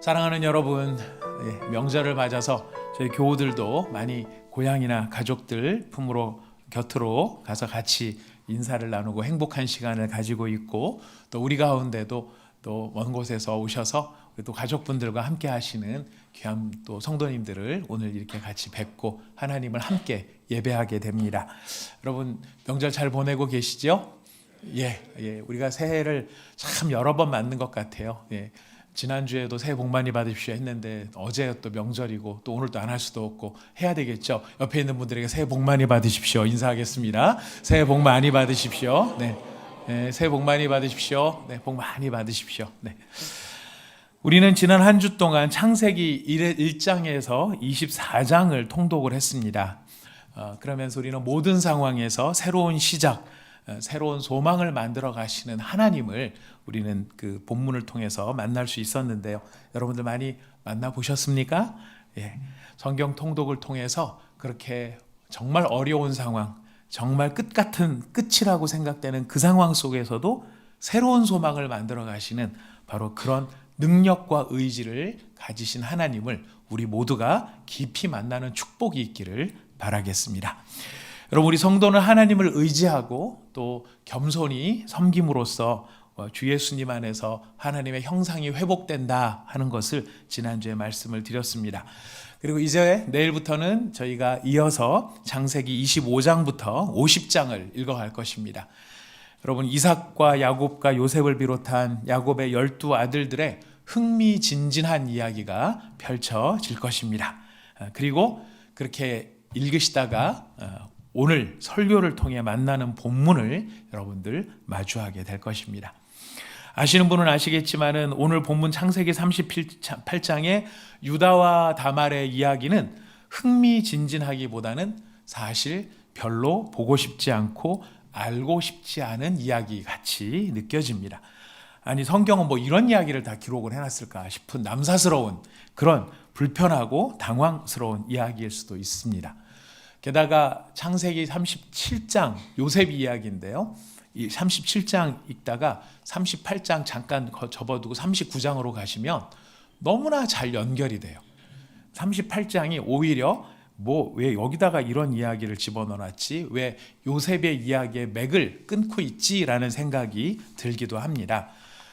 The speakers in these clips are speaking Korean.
사랑하는 여러분, 명절을 맞아서 저희 교우들도 많이 고향이나 가족들 품으로 곁으로 가서 같이 인사를 나누고 행복한 시간을 가지고 있고, 또 우리 가운데도 또 먼 곳에서 오셔서 또 가족분들과 함께 하시는 귀한 또 성도님들을 오늘 이렇게 같이 뵙고 하나님을 함께 예배하게 됩니다. 여러분 명절 잘 보내고 계시죠? 우리가 새해를 참 여러 번 맞는 것 같아요. 지난주에도 새해 복 많이 받으십시오 했는데 어제 또 명절이고 또 오늘 또 안 할 수도 없고 해야 되겠죠. 옆에 있는 분들에게 새해 복 많이 받으십시오 인사하겠습니다. 새해 복 많이 받으십시오. 새해 복 많이 받으십시오. 복 많이 받으십시오. 우리는 지난 한 주 동안 창세기 1장에서 24장을 통독을 했습니다. 그러면서 우리는 모든 상황에서 새로운 시작, 새로운 소망을 만들어 가시는 하나님을 우리는 그 본문을 통해서 만날 수 있었는데요. 여러분들 많이 만나보셨습니까? 성경 통독을 통해서 그렇게 정말 어려운 상황, 정말 끝 같은 끝이라고 생각되는 그 상황 속에서도 새로운 소망을 만들어 가시는 바로 그런 능력과 의지를 가지신 하나님을 우리 모두가 깊이 만나는 축복이 있기를 바라겠습니다. 여러분, 우리 성도는 하나님을 의지하고 또 겸손히 섬김으로써 주 예수님 안에서 하나님의 형상이 회복된다 하는 것을 지난주에 말씀을 드렸습니다. 그리고 이제 내일부터는 저희가 이어서 창세기 25장부터 50장을 읽어갈 것입니다. 여러분, 이삭과 야곱과 요셉을 비롯한 야곱의 12아들들의 흥미진진한 이야기가 펼쳐질 것입니다. 그리고 그렇게 읽으시다가 오늘 설교를 통해 만나는 본문을 여러분들 마주하게 될 것입니다. 아시는 분은 아시겠지만은 오늘 본문 창세기 38장의 유다와 다말의 이야기는 흥미진진하기보다는 사실 별로 보고 싶지 않고 알고 싶지 않은 이야기 같이 느껴집니다. 아니, 성경은 뭐 이런 이야기를 다 기록을 해놨을까 싶은 남사스러운 그런 불편하고 당황스러운 이야기일 수도 있습니다. 게다가 창세기 37장 요셉 이야기인데요. 이 37장 읽다가 38장 잠깐 접어두고 39장으로 가시면 너무나 잘 연결이 돼요. 38장이 오히려 왜 여기다가 이런 이야기를 집어넣어놨지? 왜 요셉의 이야기의 맥을 끊고 있지라는 생각이 들기도 합니다.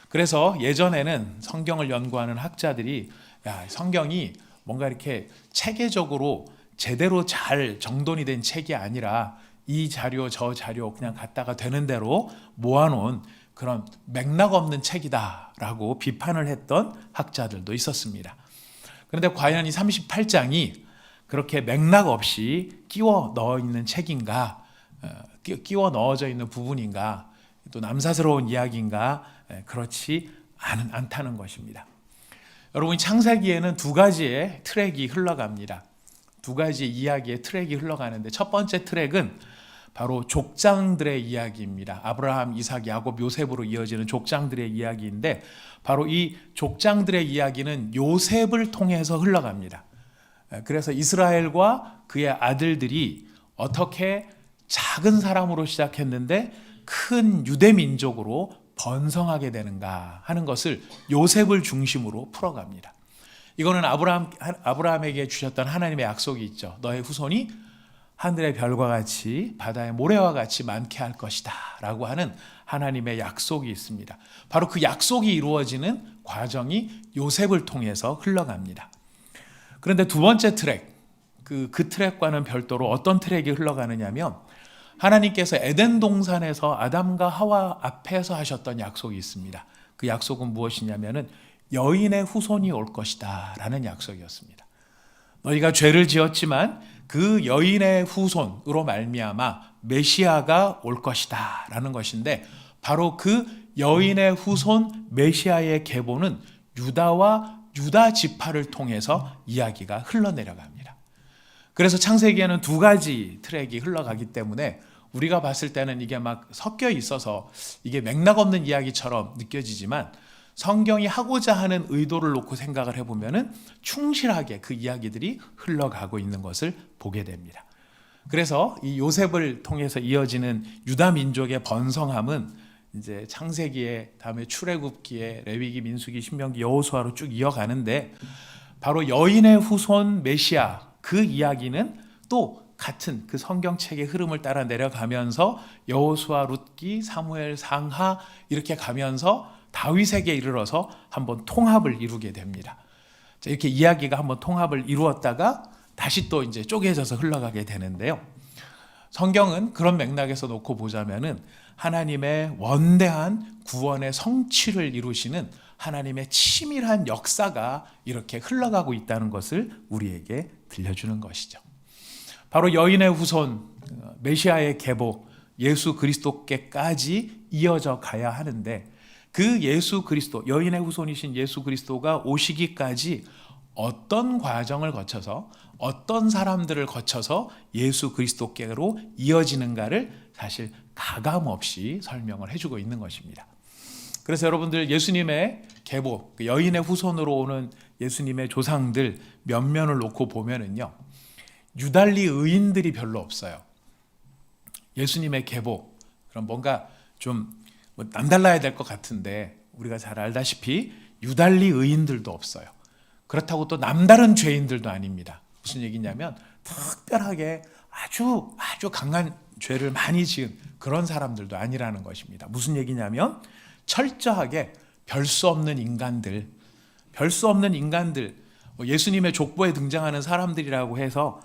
그래서 예전에는 성경을 연구하는 학자들이 성경이 뭔가 이렇게 체계적으로 제대로 잘 정돈이 된 책이 아니라 이 자료 저 자료 그냥 갖다가 되는 대로 모아놓은 그런 맥락 없는 책이다라고 비판을 했던 학자들도 있었습니다. 그런데 과연 이 38장이 그렇게 맥락 없이 끼워 넣어 있는 책인가, 끼워 넣어져 있는 부분인가, 또 남사스러운 이야기인가, 그렇지 않다는 것입니다. 여러분, 창세기에는 두 가지의 트랙이 흘러갑니다. 두 가지의 이야기의 트랙이 흘러가는데 첫 번째 트랙은 바로 족장들의 이야기입니다. 아브라함, 이삭, 야곱, 요셉으로 이어지는 족장들의 이야기인데 바로 이 족장들의 이야기는 요셉을 통해서 흘러갑니다. 그래서 이스라엘과 그의 아들들이 어떻게 작은 사람으로 시작했는데 큰 유대 민족으로 번성하게 되는가 하는 것을 요셉을 중심으로 풀어갑니다. 이거는 아브라함에게 주셨던 하나님의 약속이 있죠. 너의 후손이 하늘의 별과 같이 바다의 모래와 같이 많게 할 것이다 라고 하는 하나님의 약속이 있습니다. 바로 그 약속이 이루어지는 과정이 요셉을 통해서 흘러갑니다. 그런데 두 번째 트랙, 그 트랙과는 별도로 어떤 트랙이 흘러가느냐면 하나님께서 에덴 동산에서 아담과 하와 앞에서 하셨던 약속이 있습니다. 그 약속은 무엇이냐면은 여인의 후손이 올 것이다 라는 약속이었습니다. 너희가 죄를 지었지만 그 여인의 후손으로 말미암아 메시아가 올 것이다 라는 것인데 바로 그 여인의 후손 메시아의 계보는 유다와 유다 지파를 통해서 이야기가 흘러내려갑니다. 그래서 창세기에는 두 가지 트랙이 흘러가기 때문에 우리가 봤을 때는 이게 막 섞여 있어서 이게 맥락 없는 이야기처럼 느껴지지만 성경이 하고자 하는 의도를 놓고 생각을 해보면은 충실하게 그 이야기들이 흘러가고 있는 것을 보게 됩니다. 그래서 이 요셉을 통해서 이어지는 유다 민족의 번성함은 이제 창세기에, 다음에 출애굽기에, 레위기, 민수기, 신명기, 여호수아로 쭉 이어가는데, 바로 여인의 후손 메시아 그 이야기는 또 같은 그 성경책의 흐름을 따라 내려가면서 여호수아, 룻기, 사무엘, 상하 이렇게 가면서 다윗에게 이르러서 한번 통합을 이루게 됩니다. 자, 이렇게 이야기가 한번 통합을 이루었다가 다시 또 이제 쪼개져서 흘러가게 되는데요. 성경은 그런 맥락에서 놓고 보자면은 하나님의 원대한 구원의 성취를 이루시는 하나님의 치밀한 역사가 이렇게 흘러가고 있다는 것을 우리에게 들려주는 것이죠. 바로 여인의 후손 메시아의 계보 예수 그리스도께까지 이어져 가야 하는데, 그 예수 그리스도, 여인의 후손이신 예수 그리스도가 오시기까지 어떤 과정을 거쳐서, 어떤 사람들을 거쳐서 예수 그리스도께로 이어지는가를 사실 가감없이 설명을 해주고 있는 것입니다. 그래서 여러분들 예수님의 계보, 여인의 후손으로 오는 예수님의 조상들 면면을 놓고 보면은요, 유달리 의인들이 별로 없어요. 예수님의 계보, 그럼 뭔가 좀 남달라야 될 것 같은데, 우리가 잘 알다시피 유달리 의인들도 없어요. 그렇다고 또 남다른 죄인들도 아닙니다. 무슨 얘기냐면 특별하게 아주 강한 죄를 많이 지은 그런 사람들도 아니라는 것입니다. 무슨 얘기냐면 철저하게 별 수 없는 인간들, 예수님의 족보에 등장하는 사람들이라고 해서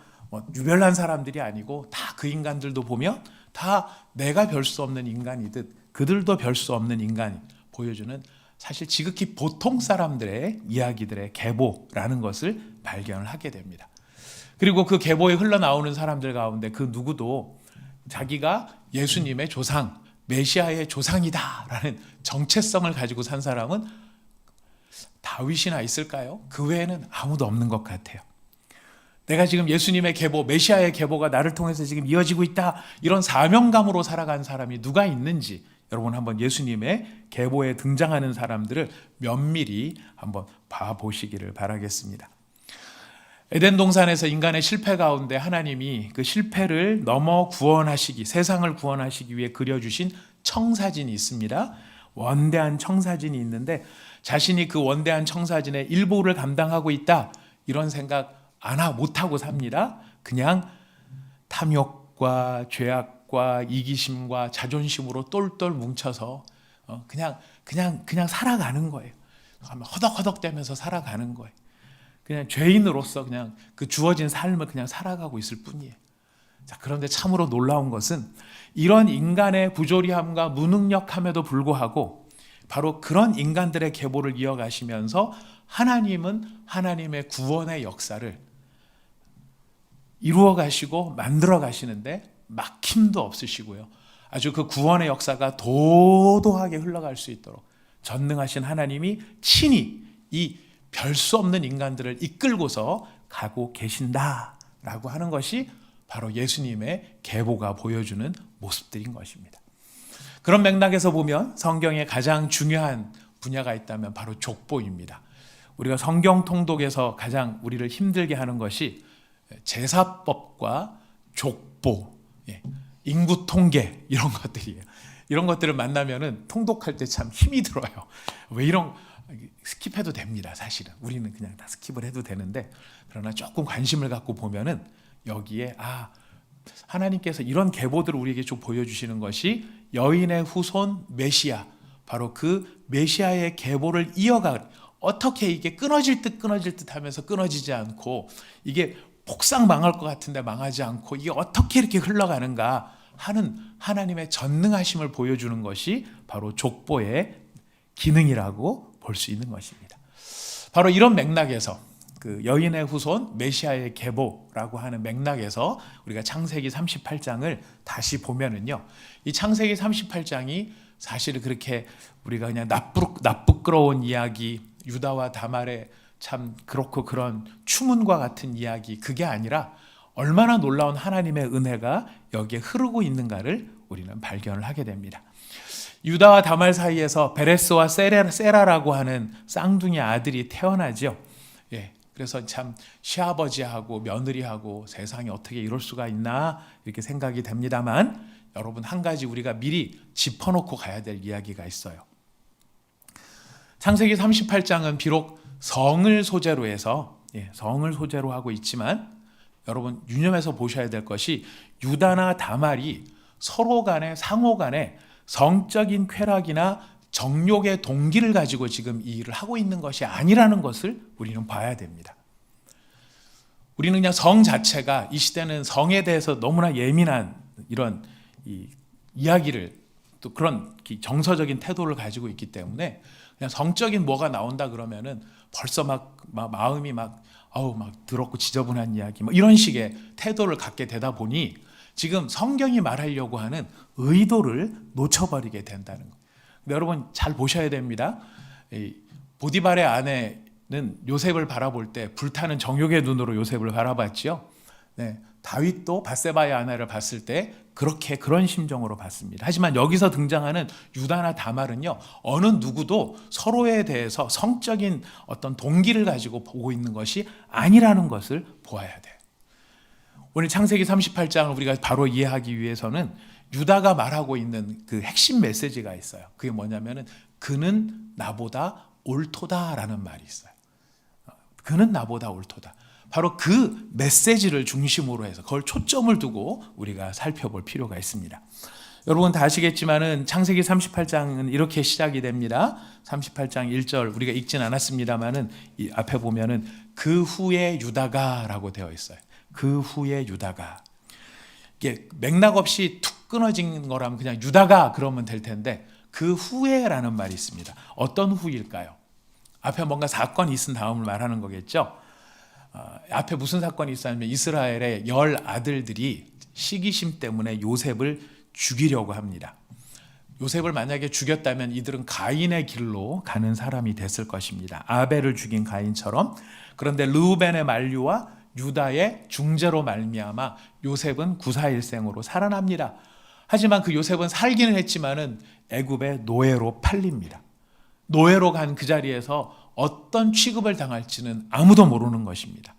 유별난 사람들이 아니고 다 그 인간들도 보면 다 내가 별 수 없는 인간이듯 그들도 별 수 없는 인간이 보여주는, 사실 지극히 보통 사람들의 이야기들의 계보라는 것을 발견을 하게 됩니다. 그리고 그 계보에 흘러나오는 사람들 가운데 그 누구도 자기가 예수님의 조상, 메시아의 조상이다라는 정체성을 가지고 산 사람은 다윗이나 있을까요? 그 외에는 아무도 없는 것 같아요. 내가 지금 예수님의 계보, 메시아의 계보가 나를 통해서 지금 이어지고 있다, 이런 사명감으로 살아간 사람이 누가 있는지 여러분 한번 예수님의 계보에 등장하는 사람들을 면밀히 한번 봐보시기를 바라겠습니다. 에덴 동산에서 인간의 실패 가운데 하나님이 그 실패를 넘어 구원하시기, 세상을 구원하시기 위해 그려주신 청사진이 있습니다. 원대한 청사진이 있는데 자신이 그 원대한 청사진의 일부를 감당하고 있다, 이런 생각 못하고 삽니다. 그냥 탐욕과 죄악과 이기심과 자존심으로 똘똘 뭉쳐서 그냥 살아가는 거예요. 허덕허덕대면서 살아가는 거예요. 그냥 죄인으로서 그냥 그 주어진 삶을 그냥 살아가고 있을 뿐이에요. 자, 그런데 참으로 놀라운 것은 이런 인간의 부조리함과 무능력함에도 불구하고 바로 그런 인간들의 계보를 이어가시면서 하나님은 하나님의 구원의 역사를 이루어 가시고 만들어 가시는데 막힘도 없으시고요. 아주 그 구원의 역사가 도도하게 흘러갈 수 있도록 전능하신 하나님이 친히 이 별 수 없는 인간들을 이끌고서 가고 계신다라고 하는 것이 바로 예수님의 계보가 보여주는 모습들인 것입니다. 그런 맥락에서 보면 성경의 가장 중요한 분야가 있다면 바로 족보입니다. 우리가 성경 통독에서 가장 우리를 힘들게 하는 것이 제사법과 족보, 인구 통계 이런 것들이에요. 이런 것들을 만나면은 통독할 때 참 힘이 들어요. 왜 이런 스킵해도 됩니다. 사실은 우리는 그냥 다 스킵을 해도 되는데, 그러나 조금 관심을 갖고 보면은 여기에 하나님께서 이런 계보들을 우리에게 좀 보여주시는 것이 여인의 후손 메시아, 바로 그 메시아의 계보를 이어가 어떻게 이게 끊어질 듯 하면서 끊어지지 않고, 이게 폭삭 망할 것 같은데 망하지 않고 이게 어떻게 이렇게 흘러가는가 하는 하나님의 전능하심을 보여주는 것이 바로 족보의 기능이라고 볼 수 있는 것입니다. 바로 이런 맥락에서 그 여인의 후손 메시아의 계보라고 하는 맥락에서 우리가 창세기 38장을 다시 보면은요, 이 창세기 38장이 사실 그렇게 우리가 그냥 나쁘끄러운 이야기, 유다와 다말의 참 그렇고 그런 추문과 같은 이야기, 그게 아니라 얼마나 놀라운 하나님의 은혜가 여기에 흐르고 있는가를 우리는 발견을 하게 됩니다. 유다와 다말 사이에서 베레스와 세라라고 하는 쌍둥이 아들이 태어나죠. 그래서 참 시아버지하고 며느리하고 세상에 어떻게 이럴 수가 있나 이렇게 생각이 됩니다만, 여러분 한 가지 우리가 미리 짚어놓고 가야 될 이야기가 있어요. 창세기 38장은 비록 성을 소재로 해서 성을 소재로 하고 있지만 여러분 유념해서 보셔야 될 것이 유다나 다말이 서로 간에 상호 간에 성적인 쾌락이나 정욕의 동기를 가지고 지금 이 일을 하고 있는 것이 아니라는 것을 우리는 봐야 됩니다. 우리는 그냥 성 자체가 이 시대는 성에 대해서 너무나 예민한 이런 이야기를 또 그런 정서적인 태도를 가지고 있기 때문에 그냥 성적인 뭐가 나온다 그러면은 벌써 막 마음이 막 더럽고 지저분한 이야기 이런 식의 태도를 갖게 되다 보니 지금 성경이 말하려고 하는 의도를 놓쳐버리게 된다는 거예요. 여러분 잘 보셔야 됩니다. 보디발의 아내는 요셉을 바라볼 때 불타는 정욕의 눈으로 요셉을 바라봤죠. 다윗도 밧세바의 아내를 봤을 때 그런 심정으로 봤습니다. 하지만 여기서 등장하는 유다나 다말은요, 어느 누구도 서로에 대해서 성적인 어떤 동기를 가지고 보고 있는 것이 아니라는 것을 보아야 돼요. 오늘 창세기 38장을 우리가 바로 이해하기 위해서는 유다가 말하고 있는 그 핵심 메시지가 있어요. 그게 뭐냐면은 그는 나보다 옳도다라는 말이 있어요. 그는 나보다 옳도다. 바로 그 메시지를 중심으로 해서 그걸 초점을 두고 우리가 살펴볼 필요가 있습니다. 여러분 다 아시겠지만은 창세기 38장은 이렇게 시작이 됩니다. 38장 1절 우리가 읽진 않았습니다만은 이 앞에 보면은 그 후에 유다가라고 되어 있어요. 그 후에 유다가. 이게 맥락 없이 툭 끊어진 거라면 그냥 유다가 그러면 될 텐데 그 후에라는 말이 있습니다. 어떤 후일까요? 앞에 뭔가 사건이 있은 다음을 말하는 거겠죠. 앞에 무슨 사건이 있었냐면 이스라엘의 10 아들들이 시기심 때문에 요셉을 죽이려고 합니다. 요셉을 만약에 죽였다면 이들은 가인의 길로 가는 사람이 됐을 것입니다. 아벨을 죽인 가인처럼. 그런데 르우벤의 만류와 유다의 중재로 말미암아 요셉은 구사일생으로 살아납니다. 하지만 그 요셉은 살기는 했지만은 애굽의 노예로 팔립니다. 노예로 간 그 자리에서 어떤 취급을 당할지는 아무도 모르는 것입니다.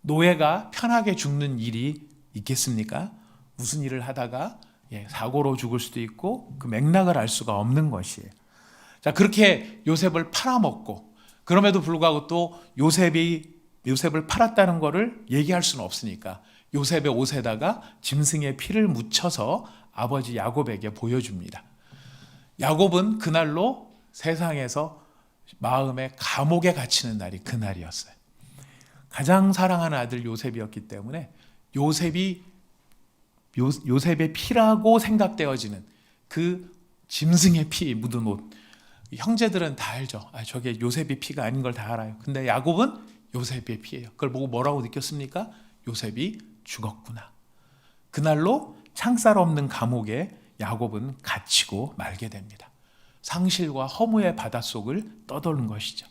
노예가 편하게 죽는 일이 있겠습니까? 무슨 일을 하다가 사고로 죽을 수도 있고 그 맥락을 알 수가 없는 것이에요. 자, 그렇게 요셉을 팔아먹고 그럼에도 불구하고 또 요셉을 팔았다는 것을 얘기할 수는 없으니까 요셉의 옷에다가 짐승의 피를 묻혀서 아버지 야곱에게 보여줍니다. 야곱은 그날로 세상에서 마음의 감옥에 갇히는 날이 그날이었어요. 가장 사랑하는 아들 요셉이었기 때문에 요셉의 피라고 생각되어지는 그 짐승의 피 묻은 옷, 형제들은 다 알죠. 저게 요셉의 피가 아닌 걸 다 알아요. 근데 야곱은 요셉의 피예요. 그걸 보고 뭐라고 느꼈습니까? 요셉이 죽었구나. 그날로 창살 없는 감옥에 야곱은 갇히고 말게 됩니다. 상실과 허무의 바닷속을 떠도는 것이죠.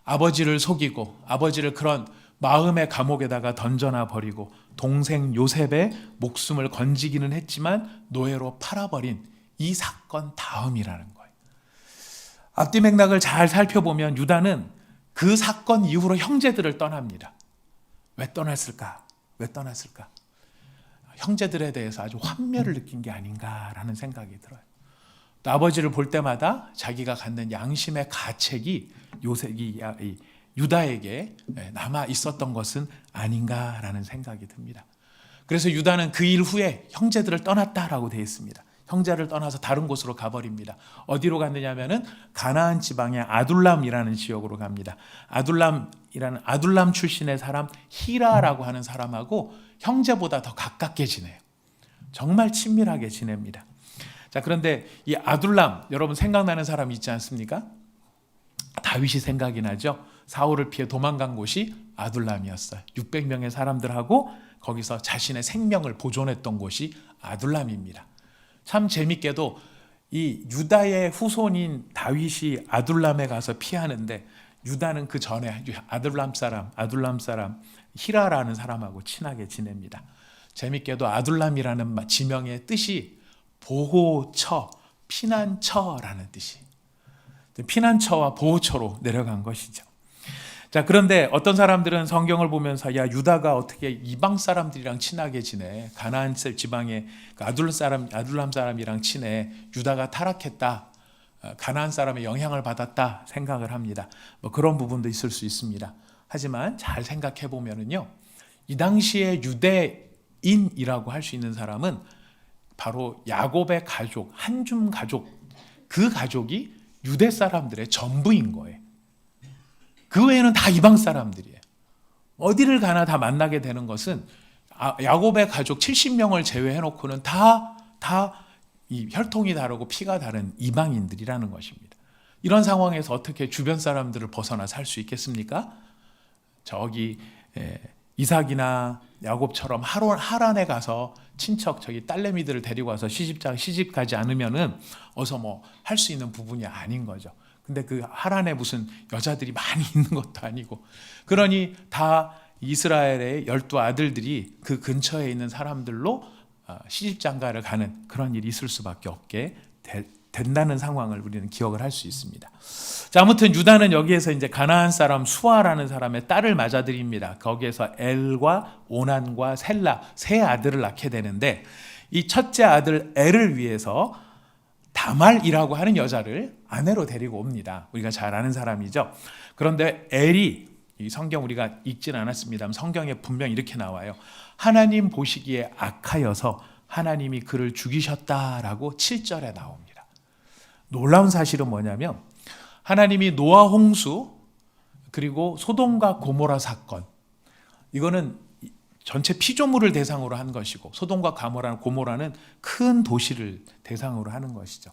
아버지를 속이고 아버지를 그런 마음의 감옥에다가 던져놔 버리고 동생 요셉의 목숨을 건지기는 했지만 노예로 팔아버린 이 사건 다음이라는 거예요. 앞뒤 맥락을 잘 살펴보면 유다는 그 사건 이후로 형제들을 떠납니다. 왜 떠났을까? 형제들에 대해서 아주 환멸을 느낀 게 아닌가라는 생각이 들어요. 또 아버지를 볼 때마다 자기가 갖는 양심의 가책이 유다에게 남아 있었던 것은 아닌가라는 생각이 듭니다. 그래서 유다는 그 일 후에 형제들을 떠났다라고 되어 있습니다. 형제를 떠나서 다른 곳으로 가버립니다. 어디로 갔느냐면은 가나안 지방의 아둘람이라는 지역으로 갑니다. 아둘람 출신의 사람 히라라고 하는 사람하고 형제보다 더 가깝게 지내요. 정말 친밀하게 지냅니다. 자, 그런데 이 아둘람 여러분 생각나는 사람 있지 않습니까? 다윗이 생각이 나죠. 사울을 피해 도망간 곳이 아둘람이었어요. 600명의 사람들하고 거기서 자신의 생명을 보존했던 곳이 아둘람입니다. 참 재밌게도 이 유다의 후손인 다윗이 아둘람에 가서 피하는데 유다는 그 전에 아둘람 사람 히라라는 사람하고 친하게 지냅니다. 재밌게도 아둘람이라는 지명의 뜻이 보호처, 피난처라는 뜻이. 피난처와 보호처로 내려간 것이죠. 자, 그런데 어떤 사람들은 성경을 보면서 야, 유다가 어떻게 이방 사람들이랑 친하게 지내? 가나안 지방의 그 아둘람 사람이랑 친해. 유다가 타락했다. 가나안 사람의 영향을 받았다 생각을 합니다. 뭐 그런 부분도 있을 수 있습니다. 하지만 잘 생각해 보면은요, 이 당시에 유대인이라고 할 수 있는 사람은 바로 야곱의 가족, 한줌 가족, 그 가족이 유대 사람들의 전부인 거예요. 그 외에는 다 이방 사람들이에요. 어디를 가나 다 만나게 되는 것은 야곱의 가족 70명을 제외해놓고는 다 이 혈통이 다르고 피가 다른 이방인들이라는 것입니다. 이런 상황에서 어떻게 주변 사람들을 벗어나 살 수 있겠습니까? 저기 이삭이나 야곱처럼 하란에 가서 친척 저기 딸내미들을 데리고 와서 시집 가지 않으면은 어서 뭐 할 수 있는 부분이 아닌 거죠. 근데 그 하란에 무슨 여자들이 많이 있는 것도 아니고, 그러니 다 이스라엘의 12아들들이 그 근처에 있는 사람들로 시집장가를 가는 그런 일이 있을 수밖에 없게 된다는 상황을 우리는 기억을 할 수 있습니다. 자, 아무튼 유다는 여기에서 이제 가나안 사람 수아라는 사람의 딸을 맞아들입니다. 거기에서 엘과 오난과 셀라 세 아들을 낳게 되는데, 이 첫째 아들 엘을 위해서 다말이라고 하는 여자를 아내로 데리고 옵니다. 우리가 잘 아는 사람이죠. 그런데 엘이, 이 성경 우리가 읽지는 않았습니다만 성경에 분명 이렇게 나와요. 하나님 보시기에 악하여서 하나님이 그를 죽이셨다라고 7절에 나옵니다. 놀라운 사실은 뭐냐면, 하나님이 노아 홍수 그리고 소돔과 고모라 사건, 이거는 전체 피조물을 대상으로 한 것이고, 소돔과 고모라는 큰 도시를 대상으로 하는 것이죠.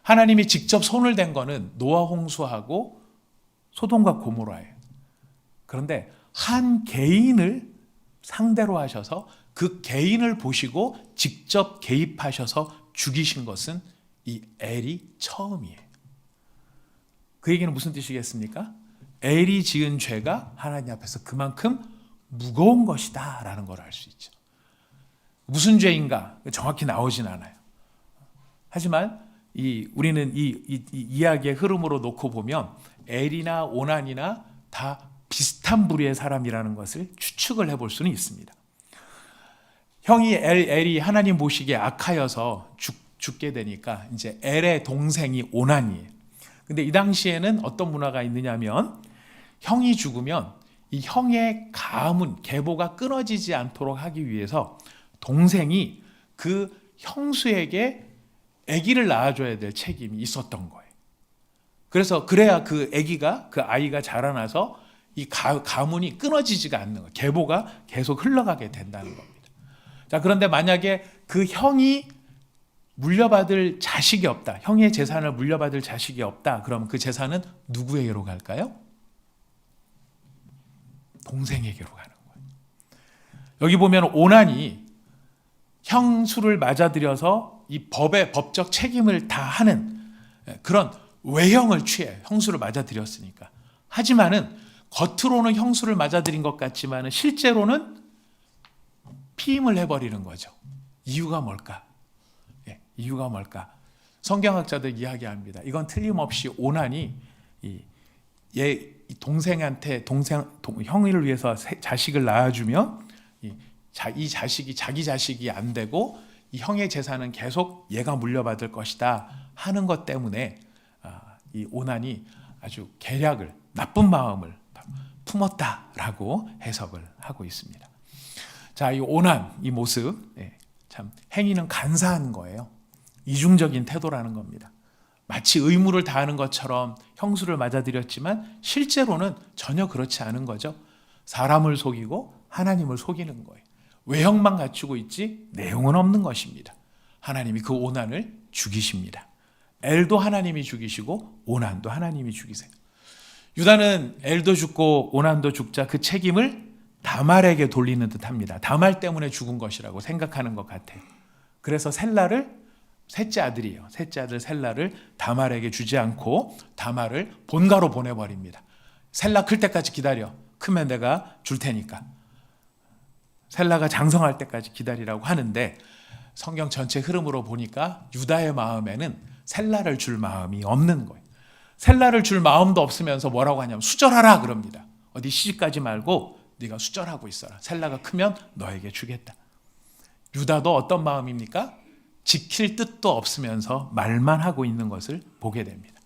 하나님이 직접 손을 댄 거는 노아 홍수하고 소돔과 고모라예요. 그런데 한 개인을 상대로 하셔서 그 개인을 보시고 직접 개입하셔서 죽이신 것은 이 엘이 처음이에요. 그 얘기는 무슨 뜻이겠습니까? 엘이 지은 죄가 하나님 앞에서 그만큼 무거운 것이다 라는 걸 알 수 있죠. 무슨 죄인가 정확히 나오진 않아요. 하지만 우리는 이 이야기의 흐름으로 놓고 보면 엘이나 오난이나 다 비슷한 부류의 사람이라는 것을 추측을 해볼 수는 있습니다. 형이 엘이 하나님 보시기에 악하여서 죽게 되니까 이제 엘의 동생이 오난이에요. 근데 이 당시에는 어떤 문화가 있느냐면, 형이 죽으면 이 형의 가문, 계보가 끊어지지 않도록 하기 위해서 동생이 그 형수에게 아기를 낳아줘야 될 책임이 있었던 거예요. 그래야 그 아이가 자라나서 이 가문이 끊어지지가 않는 거예요. 계보가 계속 흘러가게 된다는 겁니다. 자, 그런데 만약에 그 형이 물려받을 자식이 없다, 형의 재산을 물려받을 자식이 없다, 그러면 그 재산은 누구에게로 갈까요? 동생에게로 가는 거예요. 여기 보면 오난이 형수를 맞아들여서 이 법적 책임을 다 하는 그런 외형을 취해, 형수를 맞아들였으니까. 하지만은 겉으로는 형수를 맞아들인 것 같지만 실제로는 피임을 해버리는 거죠. 이유가 뭘까? 이유가 뭘까? 성경학자들 이야기합니다. 이건 틀림없이 오난이 동생한테 형을 위해서 자식을 낳아주면 이 자식이 자기 자식이 안 되고 이 형의 재산은 계속 얘가 물려받을 것이다 하는 것 때문에 이 오난이 아주 계략을, 나쁜 마음을 품었다라고 해석을 하고 있습니다. 자, 이 오난, 이 모습, 참 행위는 간사한 거예요. 이중적인 태도라는 겁니다. 마치 의무를 다하는 것처럼 형수를 맞아들였지만 실제로는 전혀 그렇지 않은 거죠. 사람을 속이고 하나님을 속이는 거예요. 외형만 갖추고 있지 내용은 없는 것입니다. 하나님이 그 오난을 죽이십니다. 엘도 하나님이 죽이시고 오난도 하나님이 죽이세요. 유다는 엘도 죽고 오난도 죽자 그 책임을 다말에게 돌리는 듯합니다. 다말 때문에 죽은 것이라고 생각하는 것 같아요. 그래서 셋째 아들이에요. 셋째 아들 셀라를 다말에게 주지 않고 다말을 본가로 보내버립니다. 셀라 클 때까지 기다려. 크면 내가 줄 테니까. 셀라가 장성할 때까지 기다리라고 하는데, 성경 전체 흐름으로 보니까 유다의 마음에는 셀라를 줄 마음이 없는 거예요. 셀라를 줄 마음도 없으면서 뭐라고 하냐면 수절하라 그럽니다. 어디 시집가지 말고 네가 수절하고 있어라. 셀라가 크면 너에게 주겠다. 유다도 어떤 마음입니까? 지킬 뜻도 없으면서 말만 하고 있는 것을 보게 됩니다.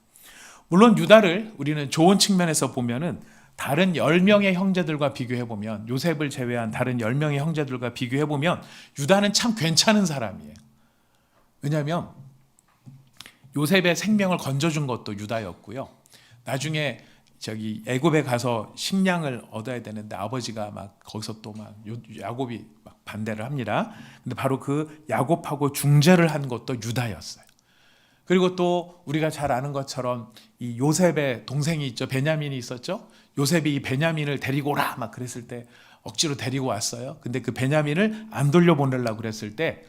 물론 유다를 우리는 좋은 측면에서 보면은 다른 10명의 형제들과 비교해보면, 요셉을 제외한 다른 10명의 형제들과 비교해보면 유다는 참 괜찮은 사람이에요. 왜냐하면 요셉의 생명을 건져준 것도 유다였고요. 나중에 애굽에 가서 식량을 얻어야 되는데 아버지가 막 거기서 또 막 야곱이 막 반대를 합니다. 근데 바로 그 야곱하고 중재를 한 것도 유다였어요. 그리고 또 우리가 잘 아는 것처럼 이 요셉의 동생이 있죠. 베냐민이 있었죠. 요셉이 이 베냐민을 데리고 오라 막 그랬을 때 억지로 데리고 왔어요. 근데 그 베냐민을 안 돌려보내려고 그랬을 때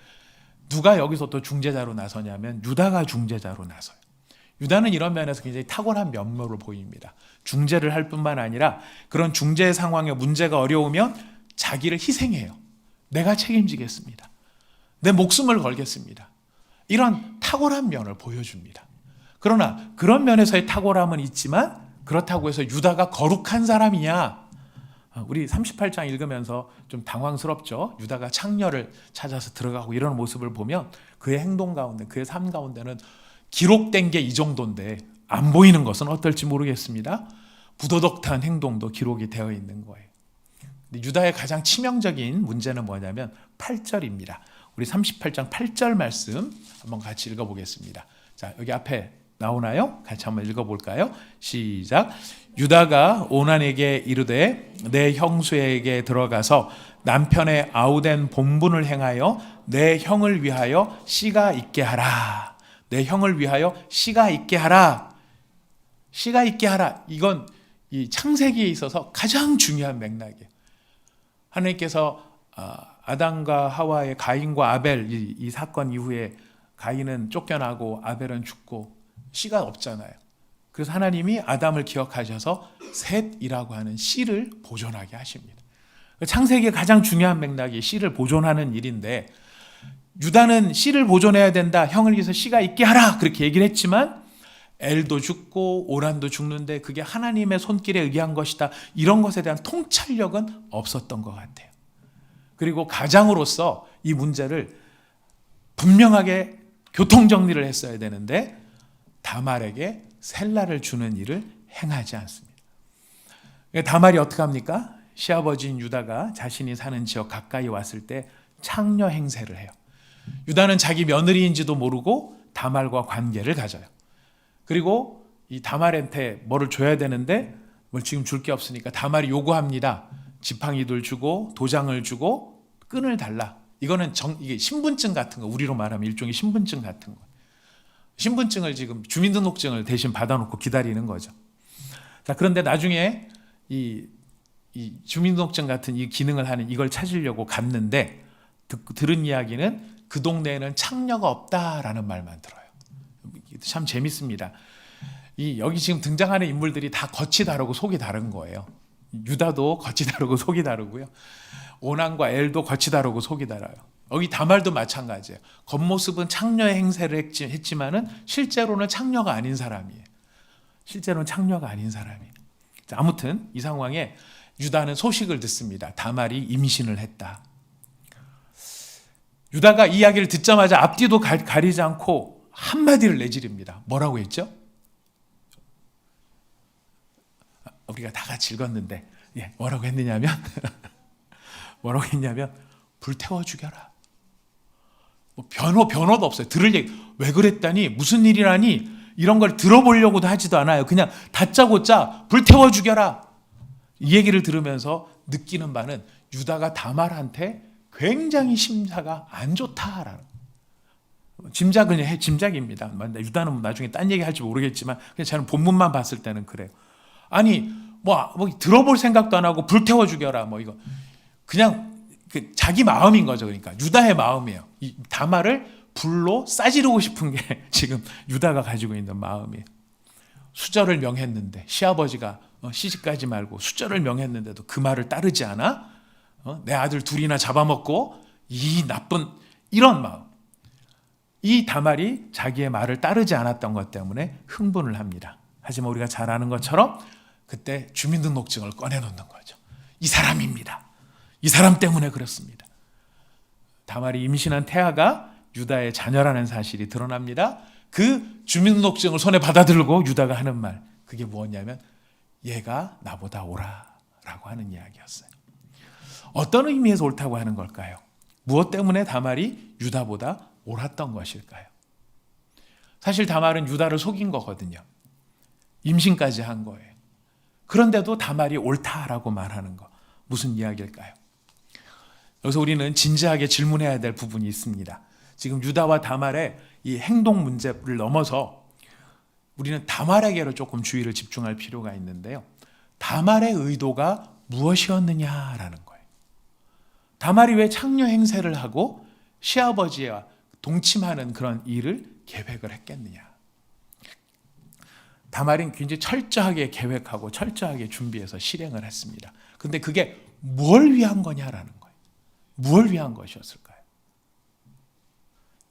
누가 여기서 또 중재자로 나서냐면 유다가 중재자로 나서요. 유다는 이런 면에서 굉장히 탁월한 면모를 보입니다. 중재를 할 뿐만 아니라 그런 중재 상황에 문제가 어려우면 자기를 희생해요. 내가 책임지겠습니다. 내 목숨을 걸겠습니다. 이런 탁월한 면을 보여줍니다. 그러나 그런 면에서의 탁월함은 있지만 그렇다고 해서 유다가 거룩한 사람이냐? 우리 38장 읽으면서 좀 당황스럽죠. 유다가 창녀를 찾아서 들어가고 이런 모습을 보면 그의 행동 가운데, 그의 삶 가운데는 기록된 게 이 정도인데 안 보이는 것은 어떨지 모르겠습니다. 부도덕한 행동도 기록이 되어 있는 거예요. 근데 유다의 가장 치명적인 문제는 뭐냐면 8절입니다. 우리 38장 8절 말씀 한번 같이 읽어보겠습니다. 자, 여기 앞에 나오나요? 같이 한번 읽어볼까요? 시작. 유다가 오난에게 이르되 내 형수에게 들어가서 남편의 아우된 본분을 행하여 내 형을 위하여 씨가 있게 하라. 내 형을 위하여 씨가 있게 하라. 씨가 있게 하라. 이건 이 창세기에 있어서 가장 중요한 맥락이에요. 하나님께서 아담과 하와의 가인과 아벨 이 사건 이후에 가인은 쫓겨나고 아벨은 죽고 씨가 없잖아요. 그래서 하나님이 아담을 기억하셔서 셋이라고 하는 씨를 보존하게 하십니다. 창세기의 가장 중요한 맥락이 씨를 보존하는 일인데 유다는 씨를 보존해야 된다. 형을 위해서 씨가 있게 하라. 그렇게 얘기를 했지만 엘도 죽고 오란도 죽는데 그게 하나님의 손길에 의한 것이다. 이런 것에 대한 통찰력은 없었던 것 같아요. 그리고 가장으로서 이 문제를 분명하게 교통정리를 했어야 되는데 다말에게 셀라를 주는 일을 행하지 않습니다. 다말이 어떻게 합니까? 시아버지인 유다가 자신이 사는 지역 가까이 왔을 때 창녀 행세를 해요. 유다는 자기 며느리인지도 모르고 다말과 관계를 가져요. 그리고 이 다말한테 뭐를 줘야 되는데 뭘 지금 줄 게 없으니까 다말이 요구합니다. 지팡이들 주고 도장을 주고 끈을 달라. 이거는 이게 신분증 같은 거, 우리로 말하면 일종의 신분증 같은 거. 신분증을 지금 주민등록증을 대신 받아놓고 기다리는 거죠. 자, 그런데 나중에 이 주민등록증 같은 이 기능을 하는 이걸 찾으려고 갔는데 들은 이야기는 그 동네에는 창녀가 없다라는 말만 들어요. 참 재밌습니다. 여기 지금 등장하는 인물들이 다 겉이 다르고 속이 다른 거예요. 유다도 겉이 다르고 속이 다르고요. 오난과 엘도 겉이 다르고 속이 달라요. 여기 다말도 마찬가지예요. 겉모습은 창녀의 행세를 했지만은 실제로는 창녀가 아닌 사람이에요. 실제로는 창녀가 아닌 사람이에요. 자, 아무튼 이 상황에 유다는 소식을 듣습니다. 다말이 임신을 했다. 유다가 이 이야기를 듣자마자 앞뒤도 가리지 않고 한마디를 내지릅니다. 뭐라고 했죠? 우리가 다 같이 읽었는데 뭐라고 했느냐면 뭐라고 했냐면 불태워 죽여라. 변호도 없어요. 들을 얘기 왜 그랬다니 무슨 일이라니 이런 걸 들어보려고도 하지도 않아요. 그냥 다짜고짜 불태워 죽여라. 이 얘기를 들으면서 느끼는 바는 유다가 다말한테 굉장히 심사가 안 좋다라는 짐작입니다. 유다는 나중에 딴 얘기 할지 모르겠지만 그냥 저는 본문만 봤을 때는 그래요. 아니 뭐 들어볼 생각도 안 하고 불태워 죽여라 이거 그냥 자기 마음인 거죠. 그러니까 유다의 마음이에요. 이 다말을 불로 싸지르고 싶은 게 지금 유다가 가지고 있는 마음이에요. 수절을 명했는데 시아버지가 시집가지 말고 수절을 명했는데도 그 말을 따르지 않아? 내 아들 둘이나 잡아먹고 이 나쁜 이런 마음. 이 다말이 자기의 말을 따르지 않았던 것 때문에 흥분을 합니다. 하지만 우리가 잘 아는 것처럼 그때 주민등록증을 꺼내놓는 거죠. 이 사람입니다. 이 사람 때문에 그렇습니다. 다말이 임신한 태아가 유다의 자녀라는 사실이 드러납니다. 그 주민등록증을 손에 받아들고 유다가 하는 말, 그게 무엇냐면 얘가 나보다 옳아라고 하는 이야기였어요. 어떤 의미에서 옳다고 하는 걸까요? 무엇 때문에 다말이 유다보다 옳았던 것일까요? 사실 다말은 유다를 속인 거거든요. 임신까지 한 거예요. 그런데도 다말이 옳다라고 말하는 거, 무슨 이야기일까요? 여기서 우리는 진지하게 질문해야 될 부분이 있습니다. 지금 유다와 다말의 이 행동 문제를 넘어서 우리는 다말에게로 조금 주의를 집중할 필요가 있는데요. 다말의 의도가 무엇이었느냐라는 거예요. 다말이 왜 창녀 행세를 하고 시아버지와 동침하는 그런 일을 계획을 했겠느냐. 다말은 굉장히 철저하게 계획하고 철저하게 준비해서 실행을 했습니다. 근데 그게 뭘 위한 거냐라는 거예요. 뭘 위한 것이었을까요?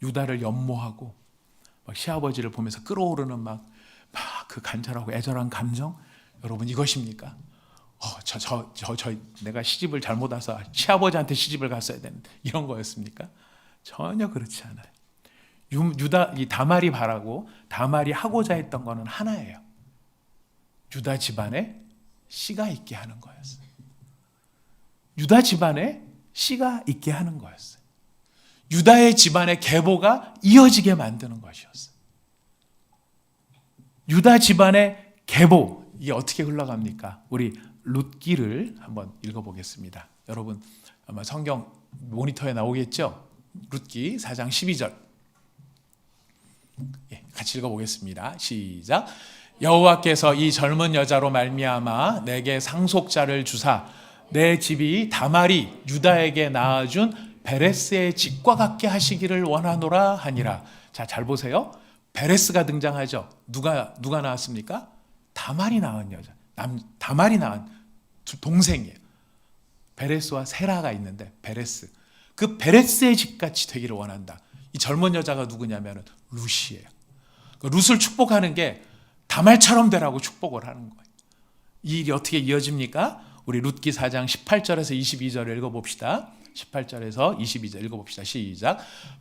유다를 연모하고 막 시아버지를 보면서 끓어오르는 막 그 간절하고 애절한 감정, 여러분 이것입니까? 내가 시집을 잘못 와서 시아버지한테 시집을 갔어야 되는데 이런 거였습니까? 전혀 그렇지 않아요. 이 다말이 바라고 다말이 하고자 했던 거는 하나예요. 유다 집안에 씨가 있게 하는 거였어요. 유다 집안에 씨가 있게 하는 거였어요. 유다의 집안의 계보가 이어지게 만드는 것이었어요. 유다 집안의 계보, 이게 어떻게 흘러갑니까? 우리 룻기를 한번 읽어보겠습니다. 여러분 아마 성경 모니터에 나오겠죠? 룻기 4장 12절 같이 읽어보겠습니다. 시작. 여호와께서 이 젊은 여자로 말미암아 내게 상속자를 주사 내 집이 다말이 유다에게 낳아준 베레스의 집과 같게 하시기를 원하노라 하니라. 자, 잘 보세요. 베레스가 등장하죠. 누가 나왔습니까? 다말이 낳은 여자. 다말이 낳은 동생이에요. 베레스와 세라가 있는데 베레스. 그 베레스의 집같이 되기를 원한다. 이 젊은 여자가 누구냐면 룻이에요. 룻을 축복하는 게 다말처럼 되라고 축복을 하는 거예요. 이 일이 어떻게 이어집니까? 우리 룻기 4장 18절에서 22절을 읽어봅시다. 18절에서 22절 읽어봅시다. 시작.